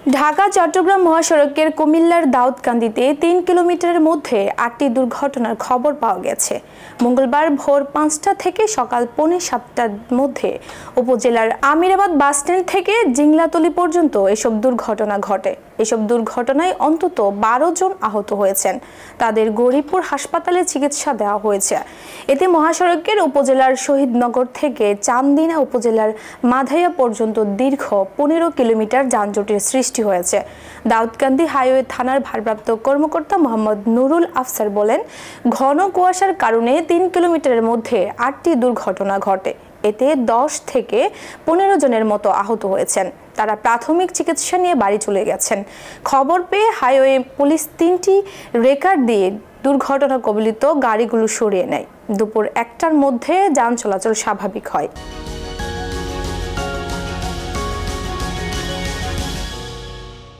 ঢাকা চট্টগ্রাম মহাসড়কের কুমিল্লার দাউদকান্দিতে ৩ কিলোমিটারের মধ্যে ৮টি দুর্ঘটনার খবর পাওয়া গেছে। মঙ্গলবার ভোর ৫টা থেকে সকাল পৌনে ৭টার মধ্যে উপজেলার আমিরাবাদ বাসস্ট্যান্ড থেকে জিংলাতলী পর্যন্ত এসব দুর্ঘটনা ঘটে। এসব দুর্ঘটনায় অন্তত ১২ জন আহত হয়েছেন। তাদের গরিবপুর হাসপাতালে চিকিৎসা দেওয়া হয়েছে। এতে মহাসড়কের উপজেলার শহীদনগর থেকে চান্দিনা উপজেলার মাধাইয়া পর্যন্ত দীর্ঘ ১৫ কিলোমিটার যানজটের সৃষ্টি হয়েছে। দাউদকান্দি হাইওয়ে থানার ভারপ্রাপ্ত কর্মকর্তা মোহাম্মদ নুরুল আফসার বলেন, ঘন কুয়াশার কারণে ৩ কিলোমিটারের মধ্যে ৮টি দুর্ঘটনা ঘটে। এতে ১০ থেকে ১৫ জনের মতো আহত হয়েছেন। তারা প্রাথমিক চিকিৎসা নিয়ে বাড়ি চলে গেছেন। খবর পেয়ে হাইওয়ে পুলিশ ৩টি রেকার দিয়ে দুর্ঘটনা কবলিত গাড়িগুলো সরিয়ে নেয়। দুপুর ১টার মধ্যে যান চলাচল স্বাভাবিক হয়।